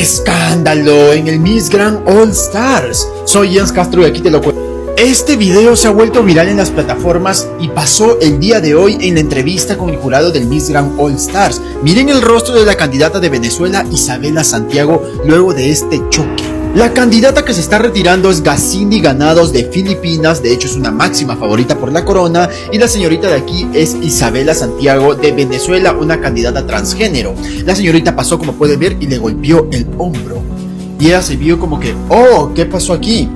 ¡Escándalo en el Miss Grand All Stars! Soy Jens Castro y aquí te lo cuento. Este video se ha vuelto viral en las plataformas y pasó el día de hoy en la entrevista con el jurado del Miss Grand All Stars. Miren el rostro de la candidata de Venezuela, Isabela Santiago, luego de este choque. La candidata que se está retirando es Gazini Granados de Filipinas, de hecho es una máxima favorita por la corona, y la señorita de aquí es Isabela Santiago de Venezuela, una candidata transgénero. La señorita pasó, como pueden ver, y le golpeó el hombro. Y ella se vio como que, oh, ¿qué pasó aquí?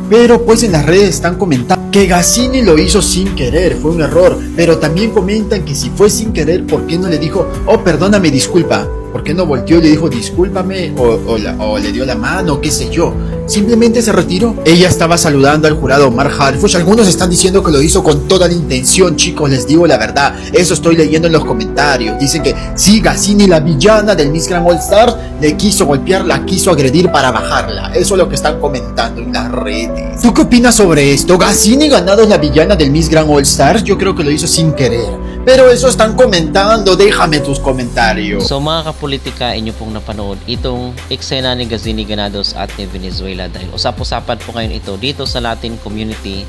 Pero pues en las redes están comentando que Gazini lo hizo sin querer, fue un error. Pero también comentan que si fue sin querer, ¿por qué no le dijo, oh, perdóname, disculpa? ¿Por qué no volteó y le dijo discúlpame o le dio la mano, qué sé yo? Simplemente se retiró. Ella estaba saludando al jurado Omar Harfuch. Algunos están diciendo que lo hizo con toda la intención, chicos, les digo la verdad. Eso estoy leyendo en los comentarios. Dicen que sí, Gazini, la villana del Miss Grand All Stars, le quiso golpear, la quiso agredir para bajarla. Eso es lo que están comentando en las redes. ¿Tú qué opinas sobre esto? ¿Gazini Granados la villana del Miss Grand All Stars? Yo creo que lo hizo sin querer. Pero eso están comentando, déjame tus comentarios. So mga kapolitika, inyo pong napanood itong eksena ni Gazini Granados at ni Venezuela dahil usap-usapan po ngayon ito dito sa Latin community,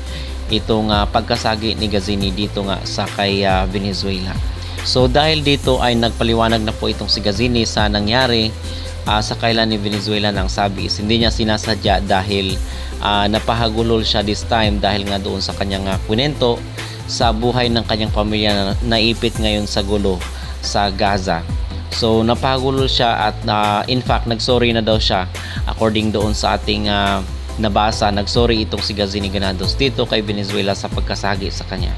itong pagkasagi ni Gazini dito nga sa kay Venezuela. So dahil dito ay nagpaliwanag na po itong si Gazini sa nangyari sa kailan ni Venezuela, nang sabi is hindi niya sinasadya dahil napahagulol siya this time dahil nga doon sa kanyang kwento sa buhay ng kanyang pamilya na naipit ngayon sa gulo sa Gaza. So napahagulol siya at in fact nagsorry na daw siya according doon sa ating nabasa. Nagsorry itong si Gazini Granados dito kay Venezuela sa pagkasagi sa kanya.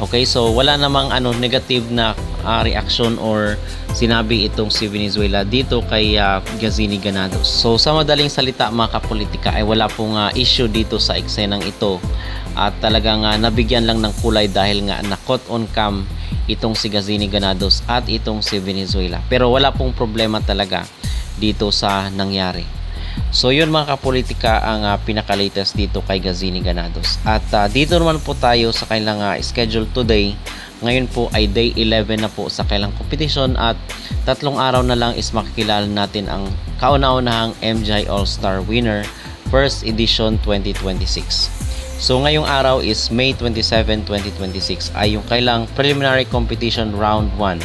Okay, so wala namang negative na reaction or sinabi itong si Venezuela dito kay Gazini Granados. So sa madaling salita mga kapolitika ay wala pong issue dito sa eksenang ito at talagang nabigyan lang ng kulay dahil nga na-caught on cam itong si Gazini Granados at itong si Venezuela. Pero wala pong problema talaga dito sa nangyari. So yun mga kapolitika ang pinaka-latest dito kay Gazini Granados. At dito naman po tayo sa kailang schedule today. Ngayon po ay day 11 na po sa kailang competition at 3 araw na lang is makikilala natin ang kauna-unahang MGI All-Star winner first edition 2026. So ngayong araw is May 27, 2026 ay yung kailang preliminary competition round 1.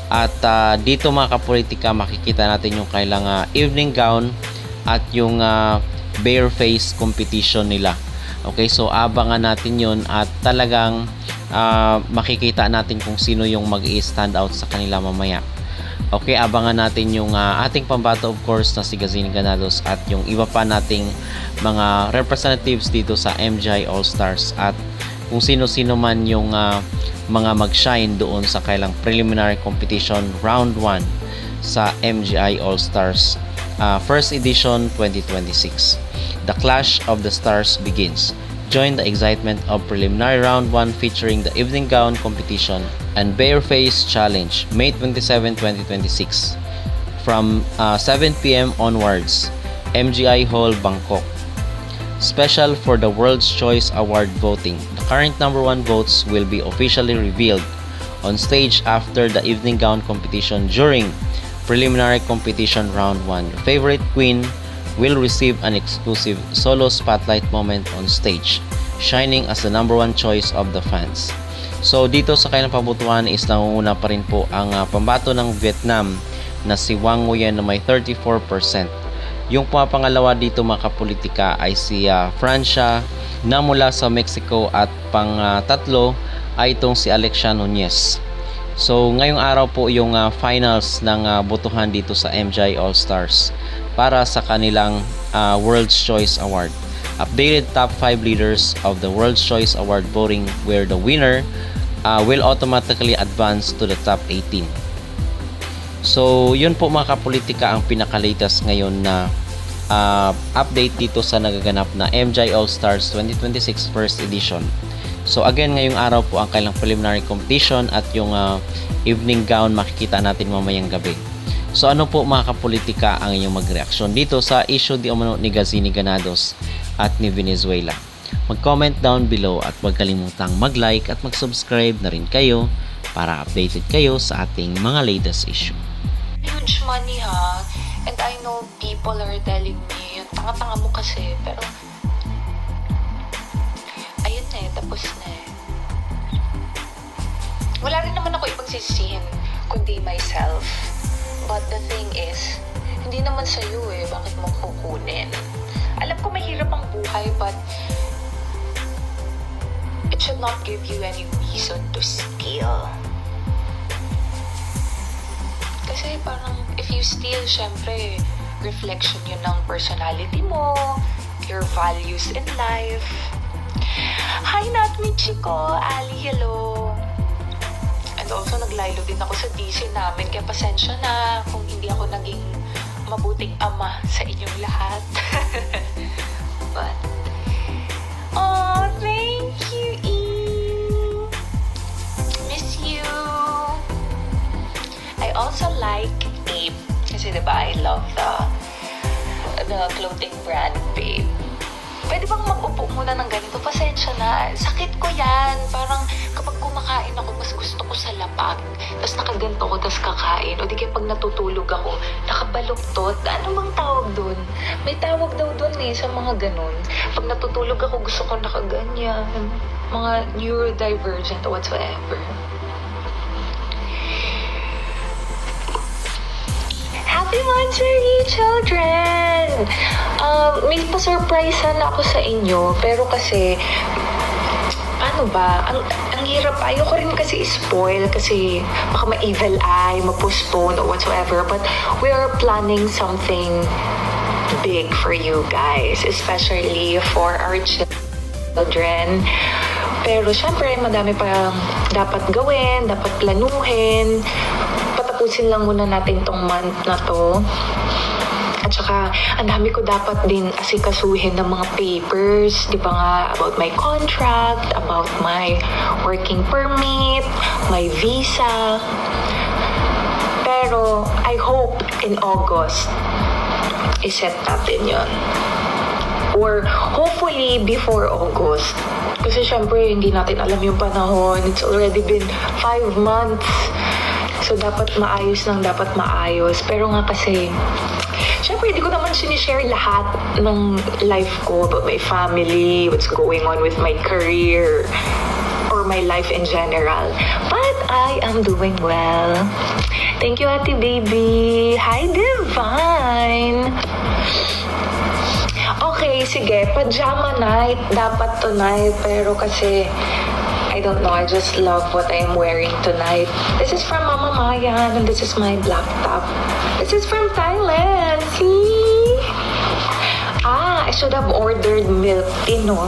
At dito mga kapolitika makikita natin yung kailang evening gown at yung bare face competition nila. Okay, so abangan natin yun at talagang makikita natin kung sino yung mag-i-stand out sa kanila mamaya. Okay, abangan natin yung ating pambato of course na si Gazini Granados at yung iba pa nating mga representatives dito sa MGI All Stars at kung sino-sino man yung mga mag-shine doon sa kailang preliminary competition round 1 sa MGI All Stars first edition 2026. The Clash of the Stars begins. Join the excitement of preliminary round 1 featuring the evening gown competition and bare face challenge May 27, 2026 from 7 p.m. onwards, MGI Hall, Bangkok. Special for the World's Choice Award voting. The current number 1 votes will be officially revealed on stage after the evening gown competition during preliminary competition round 1. Your favorite queen will receive an exclusive solo spotlight moment on stage, shining as the number 1 choice of the fans. So dito sa kailang pabutuhan is nangunguna pa rin po ang pambato ng Vietnam na si Wang Nguyen na may 34%. Yung pangalawa dito mga kapolitika ay si Francia na mula sa Mexico at pang-tatlo ay itong si Alexia Nunez. So ngayong araw po yung finals ng botohan dito sa MGI All Stars para sa kanilang World's Choice Award. Updated top 5 leaders of the World's Choice Award voting where the winner will automatically advance to the top 18. So yun po mga kapolitika ang pinaka-latest ngayon na update dito sa nagaganap na MGI All Stars 2026 first edition. So again, ngayong araw po ang kailang preliminary competition at yung evening gown makikita natin mamayang gabi. So ano po mga kapolitika ang inyong magreaksyon dito sa issue di umano ni Gazini Granados at ni Venezuela? Mag-comment down below at huwag kalimutang mag-like at mag-subscribe na rin kayo para updated kayo sa ating mga latest issue. Huge money ha. And I know people are telling me, yung tanga-tanga mo kasi, pero ayun na eh, tapos na eh. Wala rin naman ako ibang sisihin, kundi myself. But the thing is, hindi naman sa'yo eh, bakit mo kukunin? Alam ko mahirap ang buhay, but it should not give you any reason to steal. Kasi parang, if you steal, syempre, reflection yun ng personality mo, your values in life. Hi, not me, Chico. Ali, hello. And also, naglaylo din ako sa DC namin, kaya pasensya na kung hindi ako naging mabuting ama sa inyong lahat. But, oh, thank you, E. Miss you. I also like Babe. Kasi diba, I love the clothing brand Babe. Pwede bang mag-upo muna ng ganito? Pasensya na. Sakit ko yan. Parang kapag kumakain ako, mas gusto ko sa lapag. Tapos nakaganto ko, tapos kakain. O di kaya pag natutulog ako, nakabaluktot. Ano bang tawag dun? May tawag daw dun eh, sa mga ganun. Pag natutulog ako, gusto ko nakaganyan. Mga neurodivergent or whatsoever. Happy Monterey, children! May pa-surprise sana ako sa inyo, pero kasi, ano ba, ang hirap, ayoko rin kasi spoil kasi baka ma-evil eye, ma-postpone or whatsoever, but we are planning something big for you guys, especially for our children. Pero syempre, madami pa dapat gawin, dapat planuhin. Patapusin lang muna natin tong month na to. At saka, ang dami ko dapat din asikasuhin ng mga papers, di ba nga, about my contract, about my working permit, my visa. Pero, I hope in August, iset natin yon. Or, hopefully, before August. Kasi syempre, hindi natin alam yung panahon. It's already been 5 months. So, dapat maayos lang, dapat maayos. Pero nga kasi, syempre, hindi ko naman sinishare lahat ng life ko about my family, what's going on with my career, or my life in general. But I am doing well. Thank you, Ate Baby. Hi, Divine. Okay, sige. Pajama night. Dapat tonight. Pero kasi, I don't know. I just love what I am wearing tonight. This is from Mama Mayan, and this is my black top. This is from Thailand. See? I should have ordered milk tea, no?